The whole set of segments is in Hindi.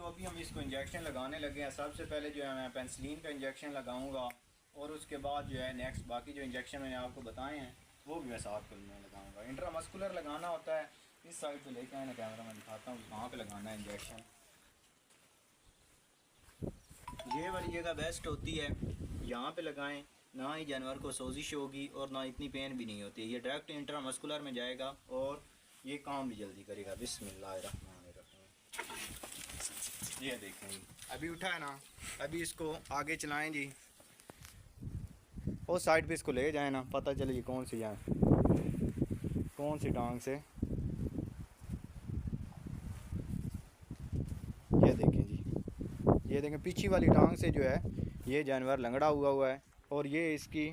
तो अभी हम इसको इंजेक्शन लगाने लगे हैं। सबसे पहले जो है मैं पेंसिलिन का इंजेक्शन लगाऊंगा और उसके बाद जो है नेक्स्ट बाकी जो इंजेक्शन मैंने आपको बताए हैं वो भी मैं साथ में लगाऊंगा। इंट्रामस्कुलर लगाना होता है। इस साइड पे लेके आए ना कैमरा, मैं दिखाता हूँ कहाँ पे लगाना है इंजेक्शन। ये वाली जगह बेस्ट होती है, यहाँ पे लगाएं। ना ही जानवर को सोजिश होगी और ना इतनी पेन भी नहीं होती। ये डायरेक्ट इंट्रामस्कुलर में जाएगा और ये काम भी जल्दी करेगा। बिस्मिल्लाहिर्रहमानिर्रहीम। ये देखें जी, अभी उठा है ना, अभी इसको आगे चलाएं जी। उस साइड पे इसको ले जाए ना, पता चले कौन सी जाए, कौन सी टांग से। ये देखें जी, ये देखें पीछे वाली टांग से जो है ये जानवर लंगड़ा हुआ है और ये इसकी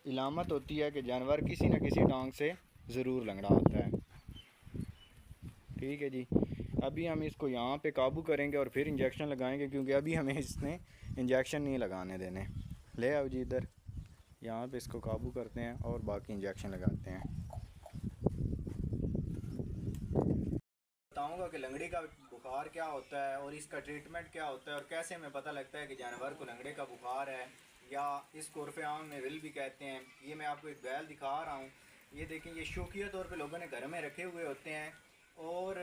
इलामत होती है कि जानवर किसी न किसी टांग से ज़रूर लंगड़ा होता है। ठीक है जी, अभी हम इसको यहाँ पे काबू करेंगे और फिर इंजेक्शन लगाएंगे, क्योंकि अभी हमें इसने इंजेक्शन नहीं लगाने देने। ले आओ जी इधर, यहाँ पे इसको काबू करते हैं और बाकी इंजेक्शन लगाते हैं। बताऊँगा कि लंगड़े का बुखार क्या होता है और इसका ट्रीटमेंट क्या होता है और कैसे हमें पता लगता है कि जानवर को लंगड़े का बुखार है, या इसको उर्फ़े आम में विल भी कहते हैं। ये मैं आपको एक बैल दिखा रहा हूँ। ये देखें, ये शौकिया तौर पे लोगों ने घर में रखे हुए होते हैं और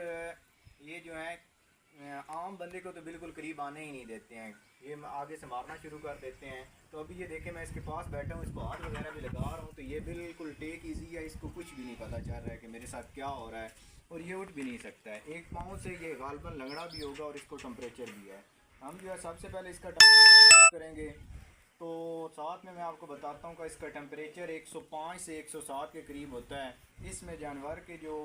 ये जो है आम बंदे को तो बिल्कुल करीब आने ही नहीं देते हैं। ये आगे से मारना शुरू कर देते हैं। तो अभी ये देखें, मैं इसके पास बैठा हूँ, इसको हाथ वगैरह भी लगा रहा हूँ, तो ये बिल्कुल टेक ईजी है। इसको कुछ भी नहीं पता चल रहा है कि मेरे साथ क्या हो रहा है, और ये उठ भी नहीं सकता है। एक पाँव से ये गालबन लंगड़ा भी होगा और इसको टेम्परेचर भी है। हम जो है सबसे पहले इसका टेम्परेचर नोट करेंगे। तो साथ में मैं आपको बताता हूँ कि इसका टेम्परेचर 105 से 107 के करीब होता है। इसमें जानवर के जो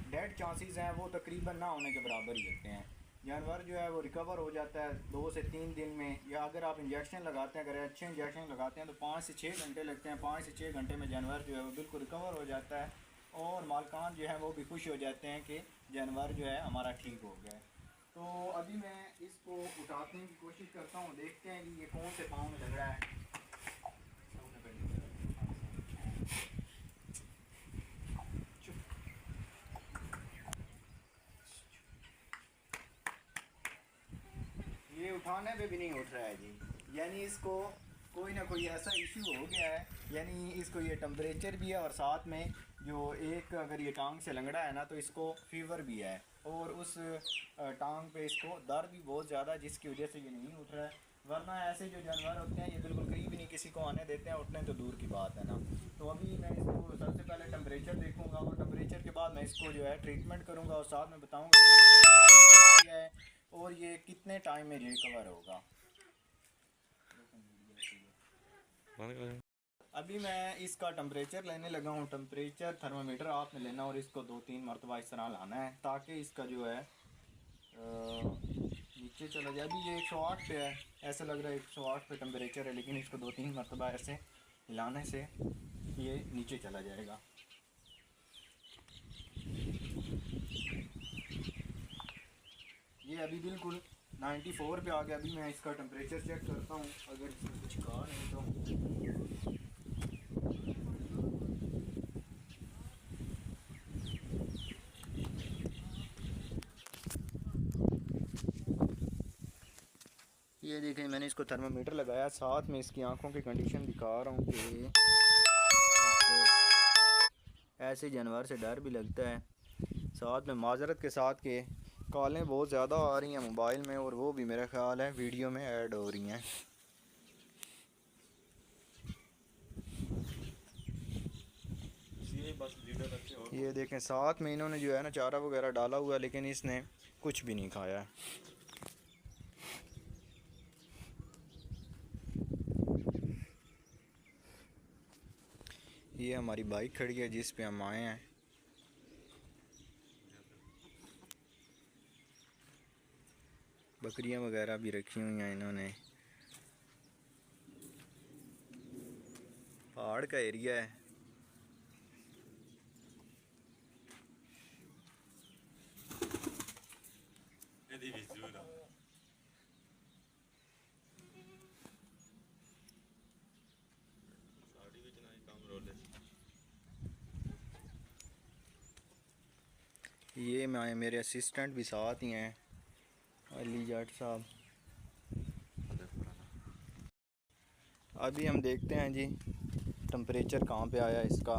डेड चांसेस हैं वो तकरीबन ना होने के बराबर ही होते हैं। जानवर जो है वो रिकवर हो जाता है 2 से 3 दिन में, या अगर आप इंजेक्शन लगाते हैं, अगर अच्छे इंजेक्शन लगाते हैं तो 5 से 6 घंटे लगते हैं। 5 से 6 घंटे में जानवर जो है वो बिल्कुल रिकवर हो जाता है और मालकान जो है वो भी खुश हो जाते हैं कि जानवर जो है हमारा ठीक हो गया है। तो अभी मैं इसको उठाने की कोशिश करता हूँ, देखते हैं कि ये कौन से पाँव में लग रहा है। ये उठाने पे भी नहीं उठ रहा है जी, यानी इसको कोई ना कोई ऐसा इशू हो गया है। यानी इसको ये टेम्परेचर भी है और साथ में जो एक अगर ये टांग से लंगड़ा है ना तो इसको फीवर भी है और उस टांग पे इसको दर्द भी बहुत ज़्यादा, जिसकी वजह से ये नहीं उठ रहा है। वरना ऐसे जो जानवर होते हैं ये बिल्कुल करीब ही नहीं किसी को आने देते हैं, उठने तो दूर की बात है ना। तो अभी मैं इसको सबसे पहले टेम्परेचर देखूंगा और टेम्परेचर के बाद मैं इसको जो है ट्रीटमेंट करूंगा और साथ में बताऊंगा कि मैंने कौन सा किया है और ये कितने टाइम में रिकवर होगा। अभी मैं इसका टेम्परेचर लेने लगा हूँ। टेम्परेचर थर्मामीटर आपने लेना और इसको 2-3 मरतबा इस तरह लाना है ताकि इसका जो है नीचे चला जाए। अभी ये 108 पे है, ऐसा लग रहा है 108 पे टेम्परेचर है, लेकिन इसको 2-3 मरतबा ऐसे हिलाने से ये नीचे चला जाएगा। ये अभी बिल्कुल 94 पे आ गया। अभी मैं इसका टेम्परेचर चेक करता हूँ, अगर इसमें कुछ कहा नहीं तो। ये देखें, मैंने इसको थर्मामीटर लगाया, साथ में इसकी आंखों की कंडीशन दिखा रहा हूँ कि ऐसे जानवर से डर भी लगता है। साथ में माजरत के साथ के कॉलें बहुत ज़्यादा आ रही हैं मोबाइल में और वो भी मेरा ख्याल है वीडियो में ऐड हो रही हैं। ये देखें, साथ में इन्होंने जो है ना चारा वगैरह डाला हुआ है, लेकिन इसने कुछ भी नहीं खाया है। ये हमारी बाइक खड़ी है जिस पे हम आए हैं। बकरियां वगैरह भी रखी हुई हैं इन्होंने। पहाड़ का एरिया है। ये मेरे असिस्टेंट भी साथ ही हैं। अली जाट साहब। अभी हम देखते हैं जी टेम्परेचर कहाँ पे आया इसका।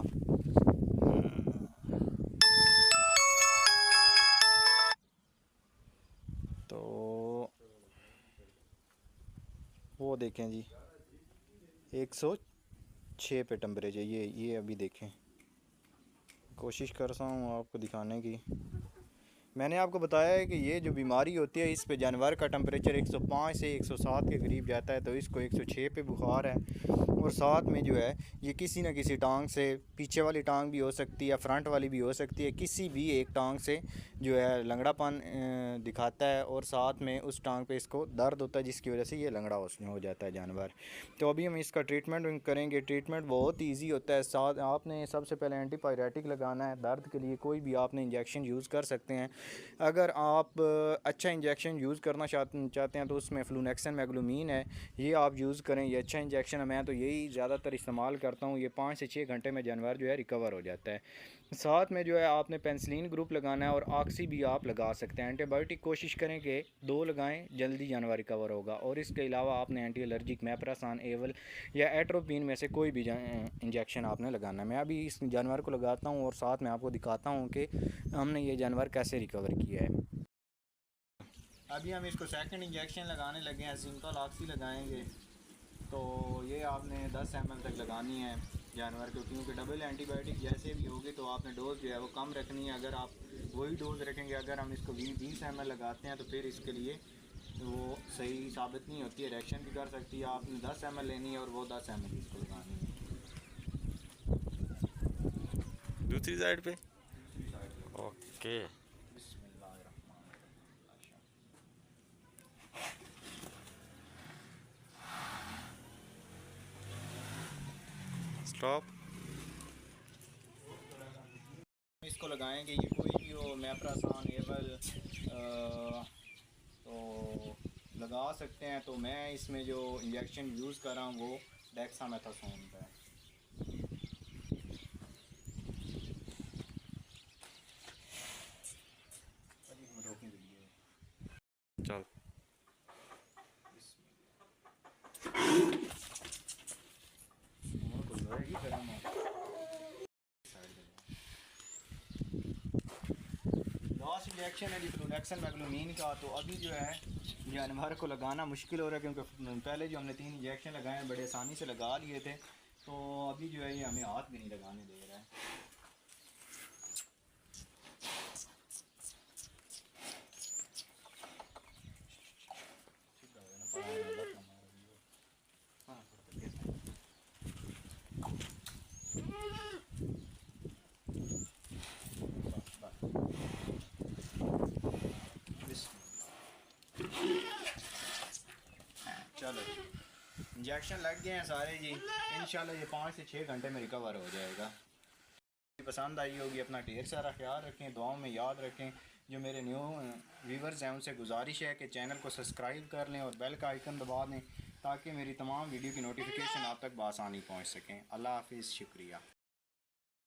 तो वो देखें जी 106 पे टेम्परेचर, ये अभी देखें। कोशिश कर रहा हूँ आपको दिखाने की। मैंने आपको बताया है कि ये जो बीमारी होती है इस पे जानवर का टेम्परेचर 105 से 107 के करीब जाता है, तो इसको 106 पे बुखार है। और साथ में जो है ये किसी न किसी टांग से, पीछे वाली टांग भी हो सकती है, फ्रंट वाली भी हो सकती है, किसी भी एक टांग से जो है लंगड़ापन दिखाता है, और साथ में उस टांग पे इसको दर्द होता है जिसकी वजह से ये लंगड़ा हो जाता है जानवर। तो अभी हम इसका ट्रीटमेंट करेंगे। ट्रीटमेंट बहुत ईजी होता है। साथ आपने सबसे पहले एंटीबायोटिक लगाना है। दर्द के लिए कोई भी आपने इंजेक्शन यूज़ कर सकते हैं। अगर आप अच्छा इंजेक्शन यूज़ करना चाहते हैं तो उसमें फ्लूनेक्सन मैग्लूमीन है, ये आप यूज़ करें। ये अच्छा इंजेक्शन है, मैं तो यही ज़्यादातर इस्तेमाल करता हूँ। ये 5 से 6 घंटे में जानवर जो है रिकवर हो जाता है। साथ में जो है आपने पेंसिलिन ग्रुप लगाना है, और ऑक्सी भी आप लगा सकते हैं। एंटीबायोटिक कोशिश करें कि 2 लगाएं, जल्दी जानवर रिकवर होगा। और इसके अलावा आपने एंटी एलर्जिक मैप्रासान, एवल या एट्रोपिन में से कोई भी इंजेक्शन आपने लगाना है। मैं अभी इस जानवर को लगाता हूँ और साथ में आपको दिखाता हूँ कि हमने ये जानवर कैसे रिकवर किया है। अभी हम इसको सेकंड इंजेक्शन लगाने लगे हैं। सिंपल ऑक्सी लगाएंगे। तो ये आपने 10 ml तक लगानी है जानवर को, क्योंकि डबल एंटीबायोटिक जैसे भी होगी तो आपने डोज़ जो है वो कम रखनी है। अगर आप वही डोज़ रखेंगे, अगर हम इसको 20 ml लगाते हैं तो फिर इसके लिए वो सही साबित नहीं होती है, रिएक्शन भी कर सकती है। आपने 10 ml लेनी है और वो 10 ml इसको लगानी है। दूसरी साइड पे। दूसरी साइड पे। ओके। स्टॉप। इसको लगाएंगे, ये कोई भी हो, मैप्रासान, एवल तो लगा सकते हैं। तो मैं इसमें जो इंजेक्शन यूज़ कर रहा हूँ वो डेक्सामेथासोन का है। चल। लास्ट इंजेक्शन है फ्लूनेक्सन मैग्लूमीन का। तो अभी जो है जानवर को लगाना मुश्किल हो रहा है, क्योंकि पहले जो हमने 3 इंजेक्शन लगाए हैं बड़े आसानी से लगा लिए थे। तो अभी जो है ये हमें हाथ भी नहीं लगाने दे रहा है। चलो इंजेक्शन लग गए हैं सारे जी। इंशाल्लाह ये 5 से 6 घंटे में रिकवर हो जाएगा। पसंद आई होगी, अपना ढेर सारा ख्याल रखें, दुआओं में याद रखें। जो मेरे न्यू व्यूवर्स हैं उनसे गुजारिश है कि चैनल को सब्सक्राइब कर लें और बेल का आइकन दबा दें, ताकि मेरी तमाम वीडियो की नोटिफिकेशन आप तक बआसानी पहुँच सकें। अल्लाह हाफिज़, शुक्रिया।